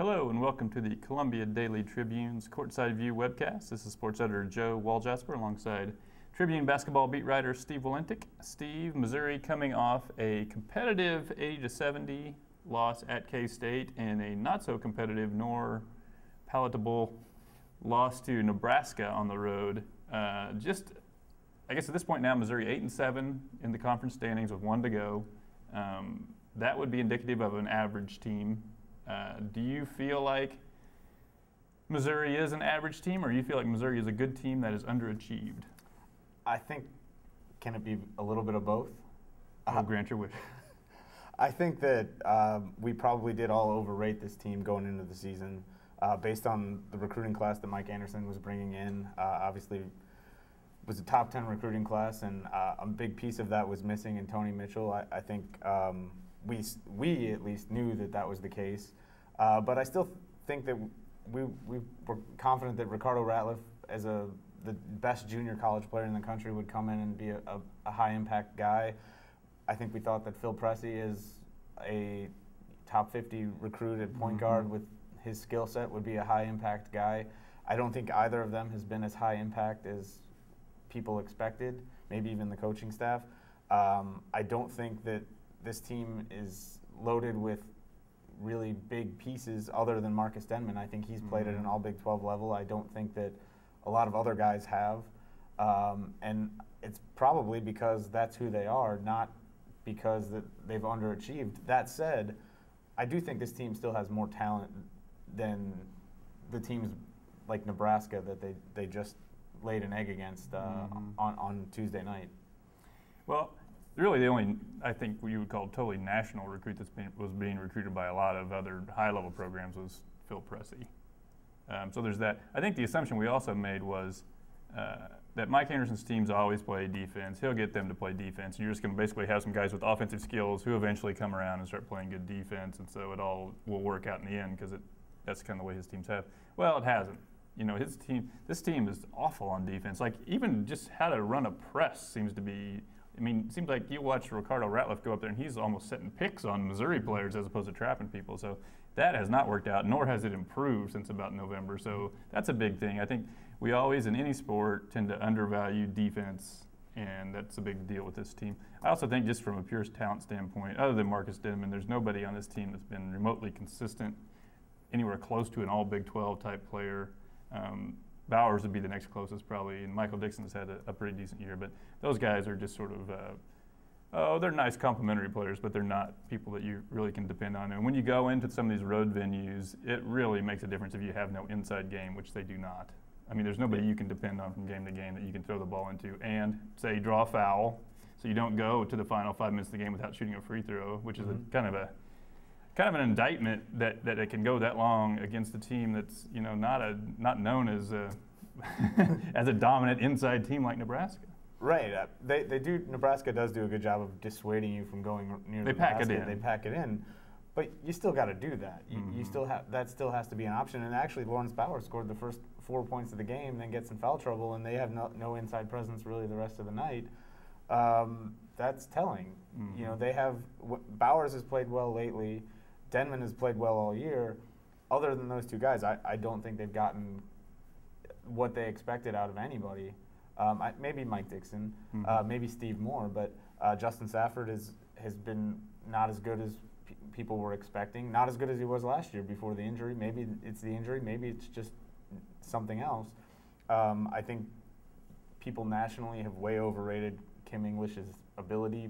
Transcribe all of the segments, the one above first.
Hello and welcome to the Columbia Daily Tribune's Courtside View Webcast. This is sports editor Joe Walljasper alongside Tribune basketball beat writer Steve Walentik. Steve, Missouri coming off a competitive 80-70 loss at K-State and a not so competitive nor palatable loss to Nebraska on the road. I guess at this point now, Missouri 8-7 in the conference standings with one to go. That would be indicative of an average team. Do you feel like Missouri is an average team, or do you feel like Missouri is a good team that is underachieved? I think, can it be a little bit of both? I'll grant your wish. I think that we probably did all overrate this team going into the season based on the recruiting class that Mike Anderson was bringing in. Obviously, it was a top 10 recruiting class, and a big piece of that was missing in Tony Mitchell. I think we at least knew that was the case. But I still think that we were confident that Ricardo Ratliff, as the best junior college player in the country, would come in and be a high-impact guy. I think we thought that Phil Pressey, is a top 50 recruit at point guard with his skill set, would be a high-impact guy. I don't think either of them has been as high-impact as people expected, maybe even the coaching staff. I don't think that this team is loaded with really big pieces other than Marcus Denman. I think he's played at an all Big 12 level. I don't think that a lot of other guys have. And it's probably because that's who they are, not because they've underachieved. That said, I do think this team still has more talent than the teams like Nebraska that they just laid an egg against on Tuesday night. Well, really the only, I think, what you would call totally national recruit was being recruited by a lot of other high-level programs was Phil Pressey. So there's that. I think the assumption we also made was that Mike Anderson's teams always play defense. He'll get them to play defense. And you're just going to basically have some guys with offensive skills who eventually come around and start playing good defense, and so it all will work out in the end because that's kind of the way his teams have. Well, it hasn't. You know, this team is awful on defense. Like, even just how to run a press seems to be, I mean, it seems like you watch Ricardo Ratliff go up there and he's almost setting picks on Missouri players as opposed to trapping people. So that has not worked out, nor has it improved since about November. So that's a big thing. I think we always, in any sport, tend to undervalue defense, and that's a big deal with this team. I also think, just from a pure talent standpoint, other than Marcus Denman, there's nobody on this team that's been remotely consistent, anywhere close to an all Big 12 type player. Bowers would be the next closest probably, and Michael Dixon's had a pretty decent year. But those guys are just sort of, they're nice complimentary players, but they're not people that you really can depend on. And when you go into some of these road venues, it really makes a difference if you have no inside game, which they do not. I mean, there's nobody you can depend on from game to game that you can throw the ball into and, say, draw a foul, so you don't go to the final 5 minutes of the game without shooting a free throw, which is kind of an indictment that it can go that long against a team that's, you know, not known as as a dominant inside team like Nebraska. Right. They do. Nebraska does do a good job of dissuading you from going near the basket. They pack it in, but you still got to do that. You still have that. Still has to be an option. And actually, Lawrence Bowers scored the first 4 points of the game, then gets in foul trouble, and they have no inside presence really the rest of the night. That's telling. You know, they have Bowers has played well lately. Denman has played well all year. Other than those two guys, I don't think they've gotten what they expected out of anybody. Maybe Mike Dixon, maybe Steve Moore, but Justin Safford has been not as good as people were expecting, not as good as he was last year before the injury. Maybe it's the injury, maybe it's just something else. I think people nationally have way overrated Kim English's ability.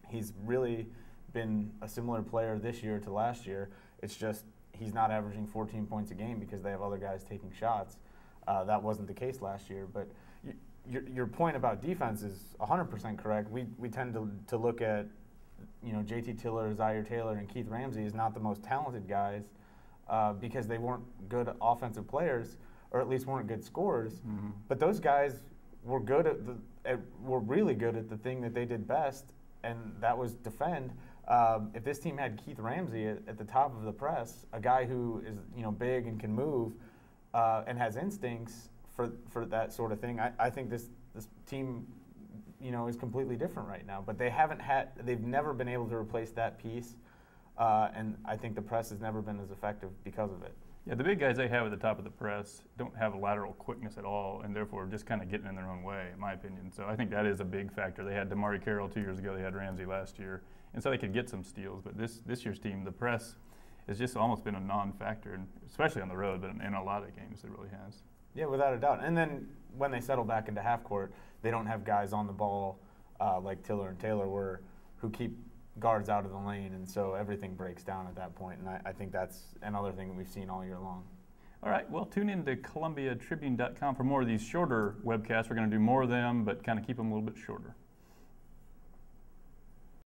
He's really been a similar player this year to last year. It's just he's not averaging 14 points a game because they have other guys taking shots. That wasn't the case last year. But your point about defense is 100% correct. We tend to look at, you know, J.T. Tiller, Zaire Taylor, and Keith Ramsey as not the most talented guys because they weren't good offensive players, or at least weren't good scorers. But those guys were good were really good at the thing that they did best, and that was defend. If this team had Keith Ramsey at the top of the press, a guy who is, you know, big and can move and has instincts for that sort of thing, I think this team, you know, is completely different right now. But they've never been able to replace that piece. and I think the press has never been as effective because of it. Yeah, the big guys they have at the top of the press don't have lateral quickness at all, and therefore just kind of getting in their own way, in my opinion. So I think that is a big factor. They had DeMarre Carroll 2 years ago. They had Ramsey last year, and so they could get some steals. But this year's team, the press, has just almost been a non-factor, and especially on the road, but in a lot of games it really has. Yeah, without a doubt. And then when they settle back into half court, they don't have guys on the ball like Tiller and Taylor who keep guards out of the lane, and so everything breaks down at that point. And I think that's another thing that we've seen all year long. All right, well, tune in to ColumbiaTribune.com for more of these shorter webcasts. We're going to do more of them, but kind of keep them a little bit shorter.